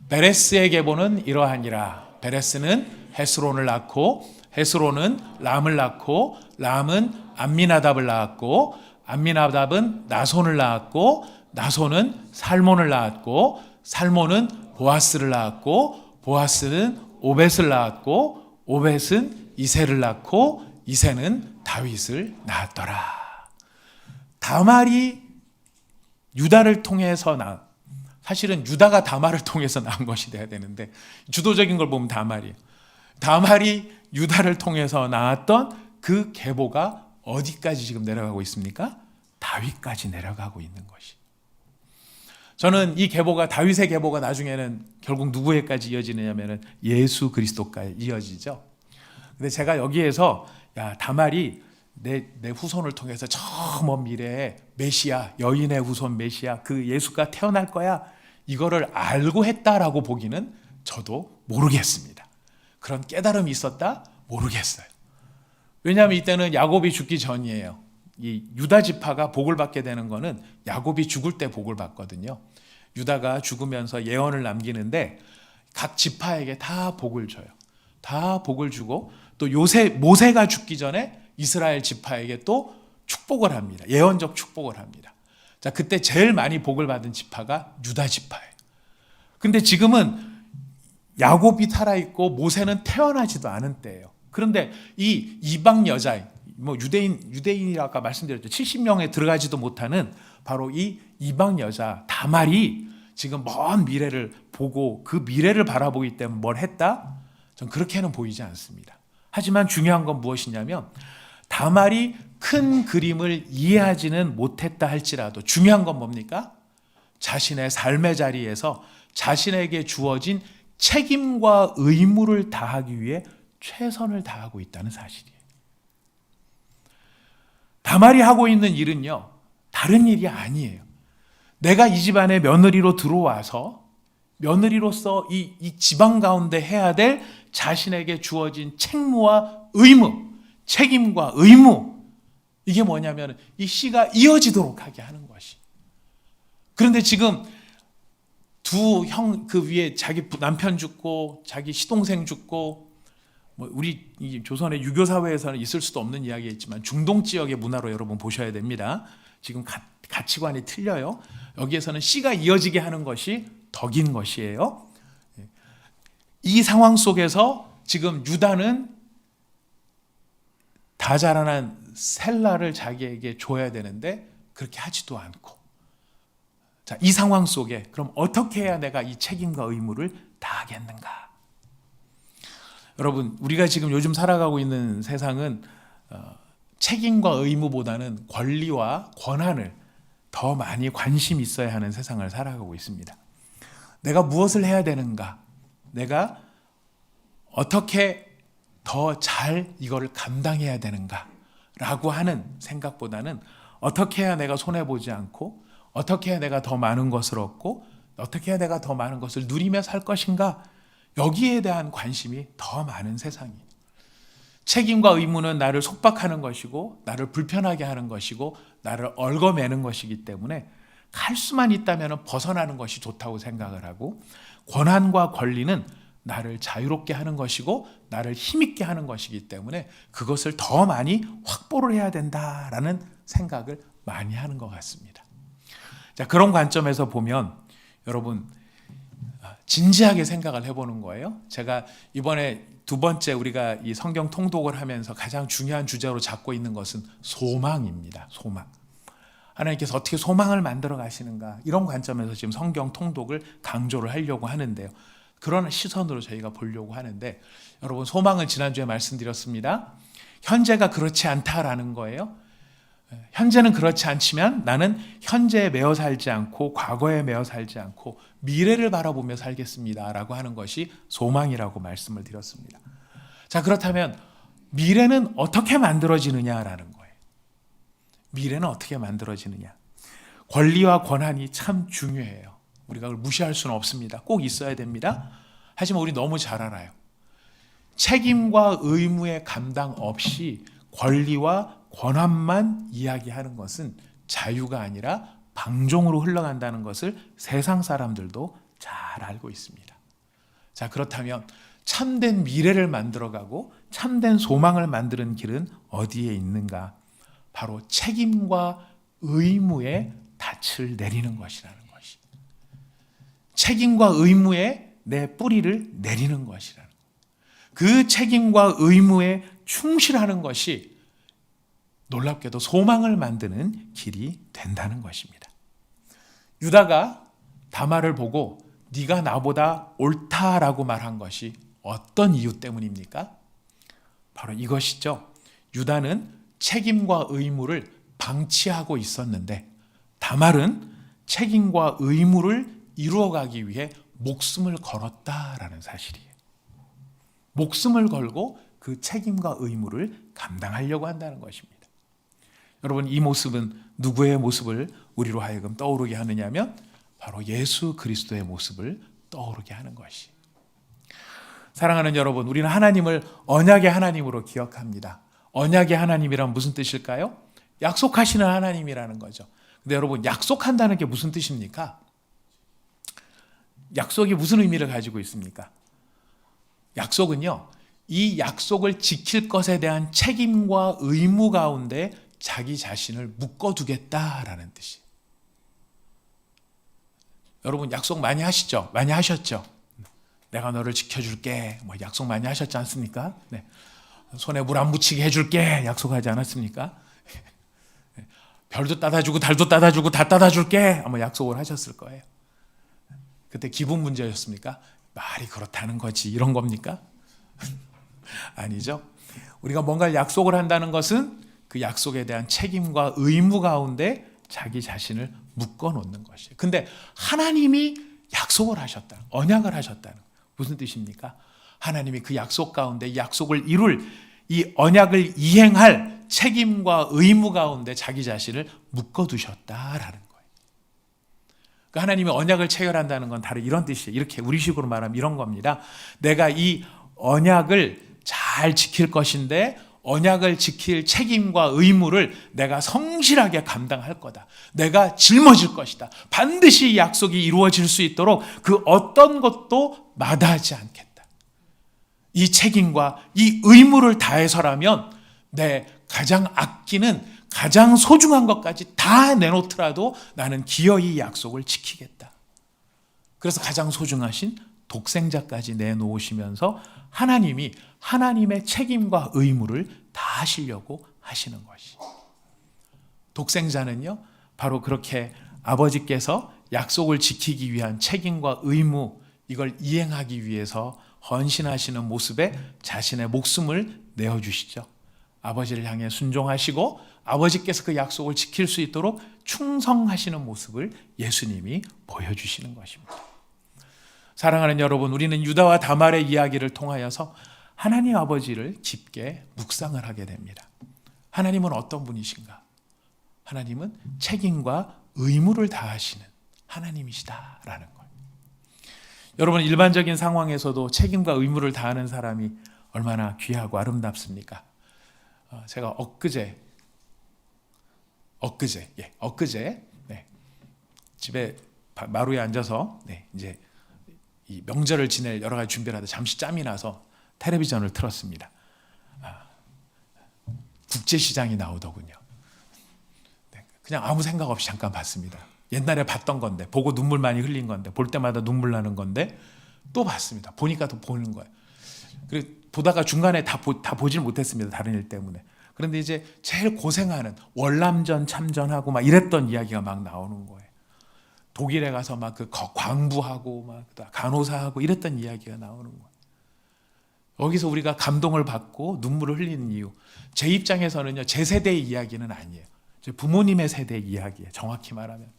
베레스의 계보는 이러하니라. 베레스는 헤스론을 낳고 헤스론은 람을 낳고 람은 암미나답을 낳았고 암미나답은 나손을 낳았고 나손은 살몬을 낳았고 살몬은 보아스를 낳았고 보아스는 오벳을 낳았고 오벳은 이새를 낳고 이새는 다윗을 낳았더라. 다말이 유다를 통해서 사실은 유다가 다말을 통해서 낳은 것이 돼야 되는데 주도적인 걸 보면 다말이에요. 다말이 유다를 통해서 낳았던 그 계보가 어디까지 지금 내려가고 있습니까? 다윗까지 내려가고 있는 것이. 저는 이 계보가 다윗의 계보가 나중에는 결국 누구에까지 이어지느냐면은 예수 그리스도까지 이어지죠. 근데 제가 여기에서 다말이 내 후손을 통해서 저 먼 미래에 메시아, 여인의 후손 메시아, 그 예수가 태어날 거야, 이거를 알고 했다라고 보기는 저도 모르겠습니다. 그런 깨달음이 있었다? 모르겠어요. 왜냐하면 이때는 야곱이 죽기 전이에요. 이 유다 지파가 복을 받게 되는 거는 야곱이 죽을 때 복을 받거든요. 유다가 죽으면서 예언을 남기는데 각 지파에게 다 복을 줘요. 다 복을 주고 또 모세가 죽기 전에 이스라엘 지파에게 또 축복을 합니다. 예언적 축복을 합니다. 자, 그때 제일 많이 복을 받은 지파가 유다 지파예요. 근데 지금은 야곱이 살아있고 모세는 태어나지도 않은 때예요. 그런데 이 이방 여자, 유대인이라고 아까 말씀드렸죠. 70명에 들어가지도 못하는 바로 이 이방 여자 다말이 지금 먼 미래를 보고 그 미래를 바라보기 때문에 뭘 했다? 전 그렇게는 보이지 않습니다. 하지만 중요한 건 무엇이냐면 다말이 큰 그림을 이해하지는 못했다 할지라도 중요한 건 뭡니까? 자신의 삶의 자리에서 자신에게 주어진 책임과 의무를 다하기 위해 최선을 다하고 있다는 사실이에요. 다말이 하고 있는 일은요, 다른 일이 아니에요. 내가 이 집안에 며느리로 들어와서 며느리로서 이 집안 가운데 해야 될 자신에게 주어진 책무와 의무, 책임과 의무, 이게 뭐냐면 이 씨가 이어지도록 하게 하는 것이. 그런데 지금 두 형, 그 위에 자기 남편 죽고 자기 시동생 죽고, 뭐 우리 이 조선의 유교 사회에서는 있을 수도 없는 이야기겠지만 중동 지역의 문화로 여러분 보셔야 됩니다. 지금 가치관이 틀려요. 여기에서는 씨가 이어지게 하는 것이 덕인 것이에요. 이 상황 속에서 지금 유다는 다 자라난 셀라를 자기에게 줘야 되는데 그렇게 하지도 않고, 자, 이 상황 속에 그럼 어떻게 해야 내가 이 책임과 의무를 다하겠는가? 여러분, 우리가 지금 요즘 살아가고 있는 세상은 책임과 의무보다는 권리와 권한을 더 많이 관심 있어야 하는 세상을 살아가고 있습니다. 내가 무엇을 해야 되는가? 내가 어떻게 더 잘 이거를 감당해야 되는가? 라고 하는 생각보다는 어떻게 해야 내가 손해보지 않고, 어떻게 해야 내가 더 많은 것을 얻고, 어떻게 해야 내가 더 많은 것을 누리며 살 것인가? 여기에 대한 관심이 더 많은 세상이에요. 책임과 의무는 나를 속박하는 것이고, 나를 불편하게 하는 것이고, 나를 얽어매는 것이기 때문에 갈 수만 있다면 벗어나는 것이 좋다고 생각을 하고, 권한과 권리는 나를 자유롭게 하는 것이고 나를 힘있게 하는 것이기 때문에 그것을 더 많이 확보를 해야 된다라는 생각을 많이 하는 것 같습니다. 자, 그런 관점에서 보면 여러분 진지하게 생각을 해보는 거예요. 제가 이번에 두 번째 우리가 이 성경 통독을 하면서 가장 중요한 주제로 잡고 있는 것은 소망입니다. 소망. 하나님께서 어떻게 소망을 만들어 가시는가, 이런 관점에서 지금 성경 통독을 강조를 하려고 하는데요. 그런 시선으로 저희가 보려고 하는데, 여러분 소망은 지난주에 말씀드렸습니다. 현재가 그렇지 않다라는 거예요. 현재는 그렇지 않지만 나는 현재에 매여 살지 않고 과거에 매여 살지 않고 미래를 바라보며 살겠습니다 라고 하는 것이 소망이라고 말씀을 드렸습니다. 자, 그렇다면 미래는 어떻게 만들어지느냐라는 거예요. 미래는 어떻게 만들어지느냐. 권리와 권한이 참 중요해요. 우리가 그걸 무시할 수는 없습니다. 꼭 있어야 됩니다. 하지만 우리 너무 잘 알아요. 책임과 의무의 감당 없이 권리와 권한만 이야기하는 것은 자유가 아니라 방종으로 흘러간다는 것을 세상 사람들도 잘 알고 있습니다. 자, 그렇다면 참된 미래를 만들어가고 참된 소망을 만드는 길은 어디에 있는가? 바로 책임과 의무의 닻을 내리는 것이라는 것이. 책임과 의무에 내 뿌리를 내리는 것이라는 것. 그 책임과 의무에 충실하는 것이 놀랍게도 소망을 만드는 길이 된다는 것입니다. 유다가 다말을 보고 네가 나보다 옳다라고 말한 것이 어떤 이유 때문입니까? 바로 이것이죠. 유다는 책임과 의무를 방치하고 있었는데 다말은 책임과 의무를 이루어가기 위해 목숨을 걸었다라는 사실이에요. 목숨을 걸고 그 책임과 의무를 감당하려고 한다는 것입니다. 여러분, 이 모습은 누구의 모습을 우리로 하여금 떠오르게 하느냐면 바로 예수 그리스도의 모습을 떠오르게 하는 것이. 사랑하는 여러분, 우리는 하나님을 언약의 하나님으로 기억합니다. 언약의 하나님이란 무슨 뜻일까요? 약속하시는 하나님이라는 거죠. 근데 여러분, 약속한다는 게 무슨 뜻입니까? 약속이 무슨 의미를 가지고 있습니까? 약속은요, 이 약속을 지킬 것에 대한 책임과 의무 가운데 자기 자신을 묶어두겠다라는 뜻이에요. 여러분, 약속 많이 하시죠? 많이 하셨죠? 내가 너를 지켜줄게. 뭐 약속 많이 하셨지 않습니까? 네. 손에 물 안 묻히게 해줄게. 약속하지 않았습니까? 별도 따다주고 달도 따다주고 다 따다줄게. 아마 약속을 하셨을 거예요. 그때 기분 문제였습니까? 말이 그렇다는 거지 이런 겁니까? 아니죠. 우리가 뭔가 약속을 한다는 것은 그 약속에 대한 책임과 의무 가운데 자기 자신을 묶어놓는 것이에요. 근데 하나님이 약속을 하셨다, 언약을 하셨다는 무슨 뜻입니까? 하나님이 그 약속 가운데 약속을 이룰 이 언약을 이행할 책임과 의무 가운데 자기 자신을 묶어두셨다라는 거예요. 그러니까 하나님이 언약을 체결한다는 건 다른 이런 뜻이에요. 이렇게 우리식으로 말하면 이런 겁니다. 내가 이 언약을 잘 지킬 것인데 언약을 지킬 책임과 의무를 내가 성실하게 감당할 거다. 내가 짊어질 것이다. 반드시 이 약속이 이루어질 수 있도록 그 어떤 것도 마다하지 않겠다. 이 책임과 이 의무를 다해서라면 내 가장 아끼는 가장 소중한 것까지 다 내놓더라도 나는 기어이 이 약속을 지키겠다. 그래서 가장 소중하신 독생자까지 내놓으시면서 하나님이 하나님의 책임과 의무를 다 하시려고 하시는 것이. 독생자는요, 바로 그렇게 아버지께서 약속을 지키기 위한 책임과 의무, 이걸 이행하기 위해서 헌신하시는 모습에 자신의 목숨을 내어주시죠. 아버지를 향해 순종하시고 아버지께서 그 약속을 지킬 수 있도록 충성하시는 모습을 예수님이 보여주시는 것입니다. 사랑하는 여러분, 우리는 유다와 다말의 이야기를 통하여서 하나님 아버지를 깊게 묵상을 하게 됩니다. 하나님은 어떤 분이신가? 하나님은 책임과 의무를 다하시는 하나님이시다라는 것. 여러분, 일반적인 상황에서도 책임과 의무를 다하는 사람이 얼마나 귀하고 아름답습니까? 제가 엊그제 집에 마루에 앉아서 이제 이 명절을 지낼 여러 가지 준비를 하다 잠시 짬이 나서 텔레비전을 틀었습니다. 국제시장이 나오더군요. 그냥 아무 생각 없이 잠깐 봤습니다. 옛날에 봤던 건데, 보고 눈물 많이 흘린 건데, 볼 때마다 눈물 나는 건데 또 봤습니다. 보니까 또 보는 거예요. 그리고 보다가 중간에 다 보질 못했습니다. 다른 일 때문에. 그런데 이제 제일 고생하는 월남전 참전하고 막 이랬던 이야기가 막 나오는 거예요. 독일에 가서 막 그 광부하고 막 간호사하고 이랬던 이야기가 나오는 거예요. 여기서 우리가 감동을 받고 눈물을 흘리는 이유, 제 입장에서는요, 제 세대의 이야기는 아니에요. 제 부모님의 세대의 이야기예요. 정확히 말하면.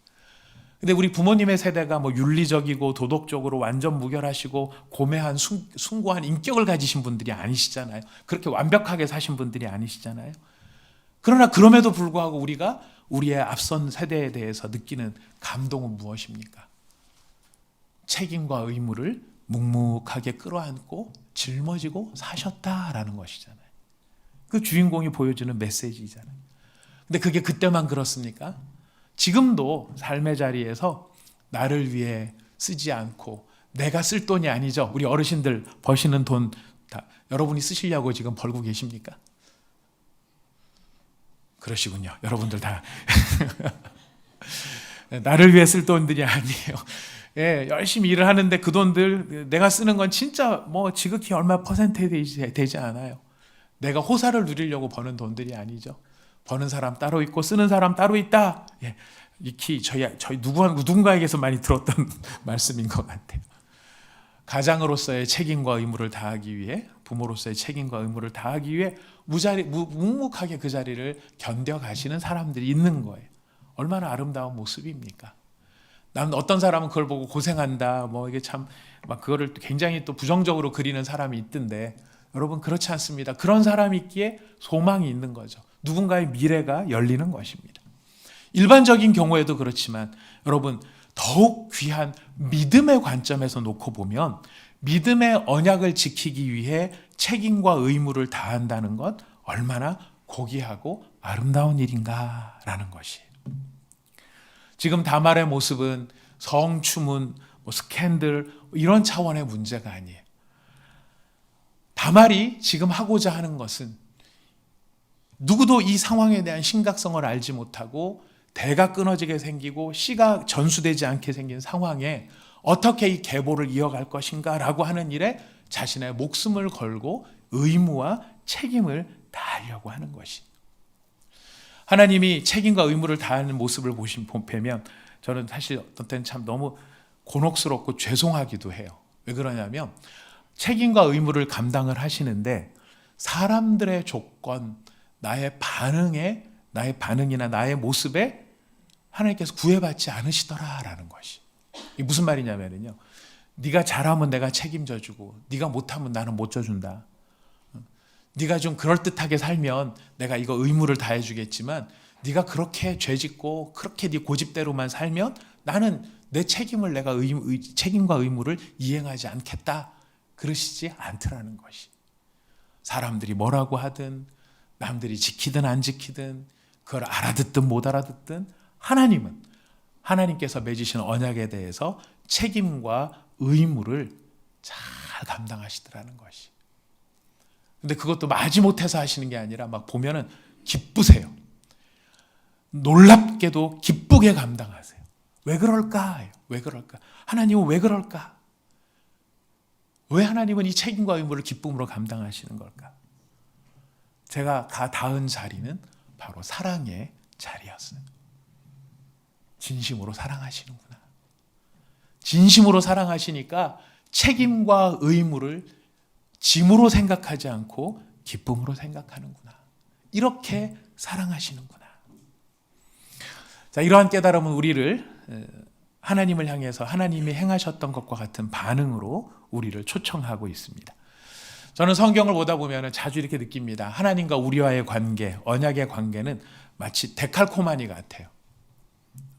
근데 우리 부모님의 세대가 뭐 윤리적이고 도덕적으로 완전 무결하시고 고매한 숭고한 인격을 가지신 분들이 아니시잖아요. 그렇게 완벽하게 사신 분들이 아니시잖아요. 그러나 그럼에도 불구하고 우리가 우리의 앞선 세대에 대해서 느끼는 감동은 무엇입니까? 책임과 의무를 묵묵하게 끌어안고 짊어지고 사셨다라는 것이잖아요. 그 주인공이 보여주는 메시지잖아요. 근데 그게 그때만 그렇습니까? 지금도 삶의 자리에서 나를 위해 쓰지 않고, 내가 쓸 돈이 아니죠. 우리 어르신들 버시는 돈 다 여러분이 쓰시려고 지금 벌고 계십니까? 그러시군요. 여러분들 다 나를 위해 쓸 돈들이 아니에요. 예, 열심히 일을 하는데 그 돈들 내가 쓰는 건 진짜 뭐 지극히 얼마 퍼센트에 되지 않아요. 내가 호사를 누리려고 버는 돈들이 아니죠. 버는 사람 따로 있고 쓰는 사람 따로 있다. 예, 익히 저희 누군가에게서 많이 들었던 말씀인 것 같아요. 가장으로서의 책임과 의무를 다하기 위해, 부모로서의 책임과 의무를 다하기 위해 묵묵하게 그 자리를 견뎌가시는 사람들이 있는 거예요. 얼마나 아름다운 모습입니까? 난 어떤 사람은 그걸 보고 고생한다, 뭐 이게 참 막 그거를 굉장히 또 부정적으로 그리는 사람이 있던데, 여러분 그렇지 않습니다. 그런 사람이 있기에 소망이 있는 거죠. 누군가의 미래가 열리는 것입니다. 일반적인 경우에도 그렇지만 여러분, 더욱 귀한 믿음의 관점에서 놓고 보면 믿음의 언약을 지키기 위해 책임과 의무를 다한다는 것 얼마나 고귀하고 아름다운 일인가라는 것이. 지금 다말의 모습은 성추문, 스캔들 이런 차원의 문제가 아니에요. 다말이 지금 하고자 하는 것은 누구도 이 상황에 대한 심각성을 알지 못하고 대가 끊어지게 생기고 씨가 전수되지 않게 생긴 상황에 어떻게 이 계보를 이어갈 것인가 라고 하는 일에 자신의 목숨을 걸고 의무와 책임을 다하려고 하는 것이. 하나님이 책임과 의무를 다하는 모습을 보면 저는 사실 어떤 때는 참 너무 곤혹스럽고 죄송하기도 해요. 왜 그러냐면 책임과 의무를 감당을 하시는데 사람들의 조건, 나의 반응이나 나의 모습에 하나님께서 구애받지 않으시더라라는 것이. 이게 무슨 말이냐면요, 네가 잘하면 내가 책임져 주고 네가 못하면 나는 못 져준다. 네가 좀 그럴듯하게 살면 내가 이거 의무를 다해 주겠지만 네가 그렇게 죄짓고 그렇게 네 고집대로만 살면 나는 내 책임을 내가 책임과 의무를 이행하지 않겠다. 그러시지 않더라는 것이. 사람들이 뭐라고 하든, 남들이 지키든 안 지키든 그걸 알아듣든 못 알아듣든 하나님께서 맺으신 언약에 대해서 책임과 의무를 잘 감당하시더라는 것이. 근데 그것도 마지못해서 하시는 게 아니라 막 보면은 기쁘세요. 놀랍게도 기쁘게 감당하세요. 왜 그럴까? 왜 그럴까? 하나님은 왜 그럴까? 왜 하나님은 이 책임과 의무를 기쁨으로 감당하시는 걸까? 제가 닿은 자리는 바로 사랑의 자리였어요. 진심으로 사랑하시는구나. 진심으로 사랑하시니까 책임과 의무를 짐으로 생각하지 않고 기쁨으로 생각하는구나. 이렇게 사랑하시는구나. 자, 이러한 깨달음은 우리를 하나님을 향해서 하나님이 행하셨던 것과 같은 반응으로 우리를 초청하고 있습니다. 저는 성경을 보다 보면 자주 이렇게 느낍니다. 하나님과 우리와의 관계, 언약의 관계는 마치 데칼코마니 같아요.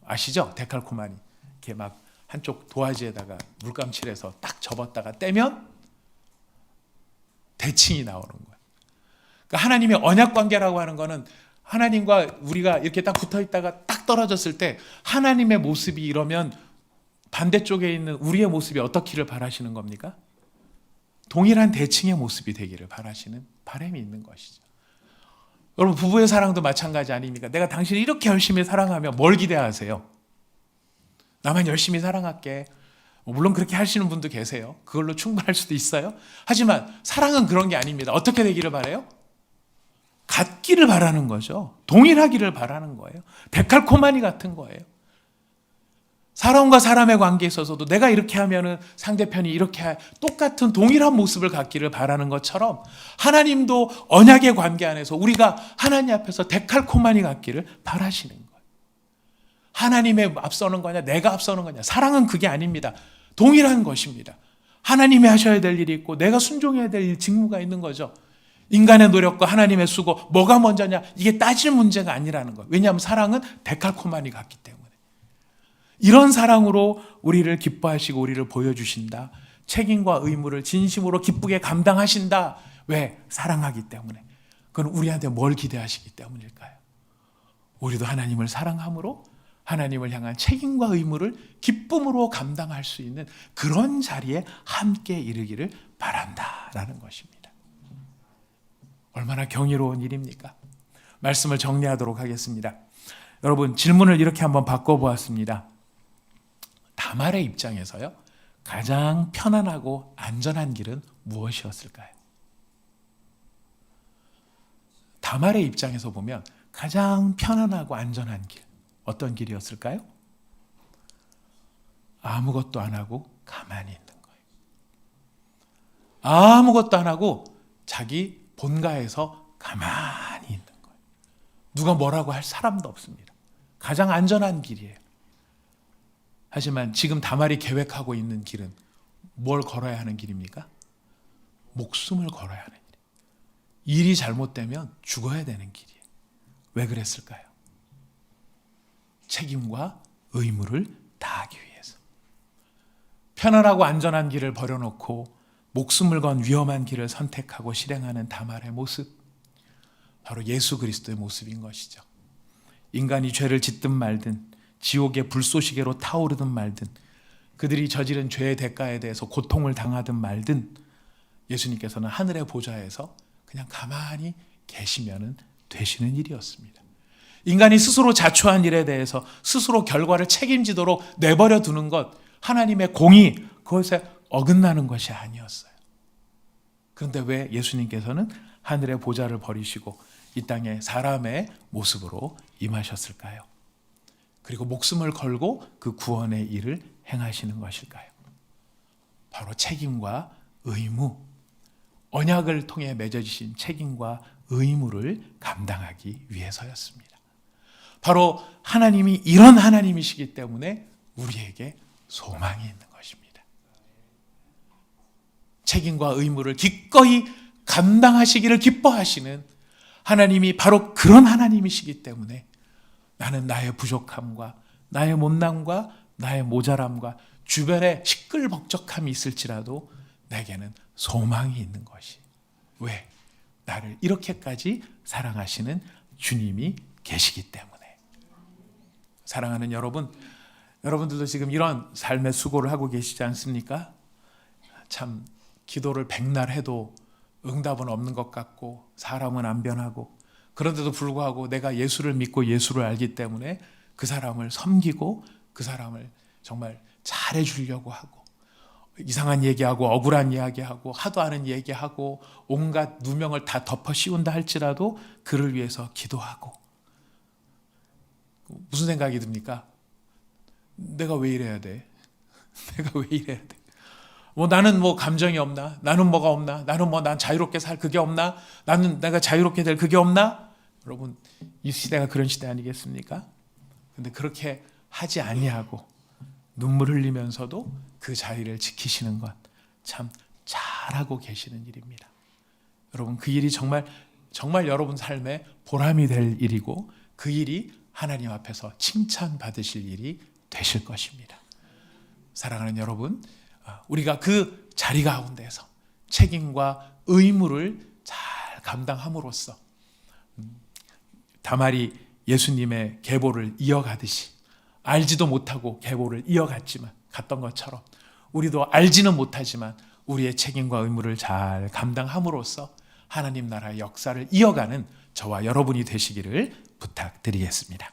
아시죠? 데칼코마니. 이렇게 막 한쪽 도화지에다가 물감 칠해서 딱 접었다가 떼면 대칭이 나오는 거예요. 그러니까 하나님의 언약 관계라고 하는 거는 하나님과 우리가 이렇게 딱 붙어 있다가 딱 떨어졌을 때 하나님의 모습이 이러면 반대쪽에 있는 우리의 모습이 어떻기를 바라시는 겁니까? 동일한 대칭의 모습이 되기를 바라시는 바람이 있는 것이죠. 여러분, 부부의 사랑도 마찬가지 아닙니까? 내가 당신을 이렇게 열심히 사랑하면 뭘 기대하세요? 나만 열심히 사랑할게. 물론 그렇게 하시는 분도 계세요. 그걸로 충분할 수도 있어요. 하지만 사랑은 그런 게 아닙니다. 어떻게 되기를 바라요? 같기를 바라는 거죠. 동일하기를 바라는 거예요. 데칼코마니 같은 거예요. 사람과 사람의 관계에 있어서도 내가 이렇게 하면은 상대편이 이렇게 똑같은 동일한 모습을 갖기를 바라는 것처럼 하나님도 언약의 관계 안에서 우리가 하나님 앞에서 데칼코마니 갖기를 바라시는 거예요. 하나님의 앞서는 거냐 내가 앞서는 거냐, 사랑은 그게 아닙니다. 동일한 것입니다. 하나님이 하셔야 될 일이 있고 내가 순종해야 될 직무가 있는 거죠. 인간의 노력과 하나님의 수고 뭐가 먼저냐, 이게 따질 문제가 아니라는 거예요. 왜냐하면 사랑은 데칼코마니 같기 때문에. 이런 사랑으로 우리를 기뻐하시고 우리를 보여주신다. 책임과 의무를 진심으로 기쁘게 감당하신다. 왜? 사랑하기 때문에. 그건 우리한테 뭘 기대하시기 때문일까요? 우리도 하나님을 사랑함으로 하나님을 향한 책임과 의무를 기쁨으로 감당할 수 있는 그런 자리에 함께 이르기를 바란다라는 것입니다. 얼마나 경이로운 일입니까? 말씀을 정리하도록 하겠습니다. 여러분, 질문을 이렇게 한번 바꿔보았습니다. 다말의 입장에서요, 가장 편안하고 안전한 길은 무엇이었을까요? 다말의 입장에서 보면 가장 편안하고 안전한 길, 어떤 길이었을까요? 아무것도 안 하고 가만히 있는 거예요. 아무것도 안 하고 자기 본가에서 가만히 있는 거예요. 누가 뭐라고 할 사람도 없습니다. 가장 안전한 길이에요. 하지만 지금 다말이 계획하고 있는 길은 뭘 걸어야 하는 길입니까? 목숨을 걸어야 하는 길이에요. 일이 잘못되면 죽어야 되는 길이에요. 왜 그랬을까요? 책임과 의무를 다하기 위해서. 편안하고 안전한 길을 버려놓고 목숨을 건 위험한 길을 선택하고 실행하는 다말의 모습, 바로 예수 그리스도의 모습인 것이죠. 인간이 죄를 짓든 말든, 지옥의 불쏘시개로 타오르든 말든, 그들이 저지른 죄의 대가에 대해서 고통을 당하든 말든, 예수님께서는 하늘의 보좌에서 그냥 가만히 계시면 되시는 일이었습니다. 인간이 스스로 자초한 일에 대해서 스스로 결과를 책임지도록 내버려 두는 것, 하나님의 공의, 그것에 어긋나는 것이 아니었어요. 그런데 왜 예수님께서는 하늘의 보좌를 버리시고 이 땅에 사람의 모습으로 임하셨을까요? 그리고 목숨을 걸고 그 구원의 일을 행하시는 것일까요? 바로 책임과 의무, 언약을 통해 맺어지신 책임과 의무를 감당하기 위해서였습니다. 바로 하나님이 이런 하나님이시기 때문에 우리에게 소망이 있는 것입니다. 책임과 의무를 기꺼이 감당하시기를 기뻐하시는 하나님이 바로 그런 하나님이시기 때문에 나는 나의 부족함과 나의 못남과 나의 모자람과 주변에 시끌벅적함이 있을지라도 내게는 소망이 있는 것이. 왜? 나를 이렇게까지 사랑하시는 주님이 계시기 때문에. 사랑하는 여러분, 여러분들도 지금 이런 삶의 수고를 하고 계시지 않습니까? 참 기도를 백날 해도 응답은 없는 것 같고 사람은 안 변하고, 그런데도 불구하고 내가 예수를 믿고 예수를 알기 때문에 그 사람을 섬기고 그 사람을 정말 잘해 주려고 하고, 이상한 얘기하고 억울한 이야기하고 하도 않은 얘기하고 온갖 누명을 다 덮어 씌운다 할지라도 그를 위해서 기도하고. 무슨 생각이 듭니까? 내가 왜 이래야 돼? 내가 왜 이래야 돼? 나는 감정이 없나? 나는 뭐가 없나? 나는 난 자유롭게 살 그게 없나? 나는 내가 자유롭게 될 그게 없나? 여러분, 이 시대가 그런 시대 아니겠습니까? 근데 그렇게 하지 아니하고 눈물 흘리면서도 그 자리를 지키시는 것 참 잘하고 계시는 일입니다. 여러분, 그 일이 정말 여러분 삶에 보람이 될 일이고, 그 일이 하나님 앞에서 칭찬받으실 일이 되실 것입니다. 사랑하는 여러분, 우리가 그 자리 가운데서 책임과 의무를 잘 감당함으로써 다말이 예수님의 계보를 이어가듯이, 알지도 못하고 계보를 이어갔던 것처럼 우리도 알지는 못하지만 우리의 책임과 의무를 잘 감당함으로써 하나님 나라의 역사를 이어가는 저와 여러분이 되시기를 부탁드리겠습니다.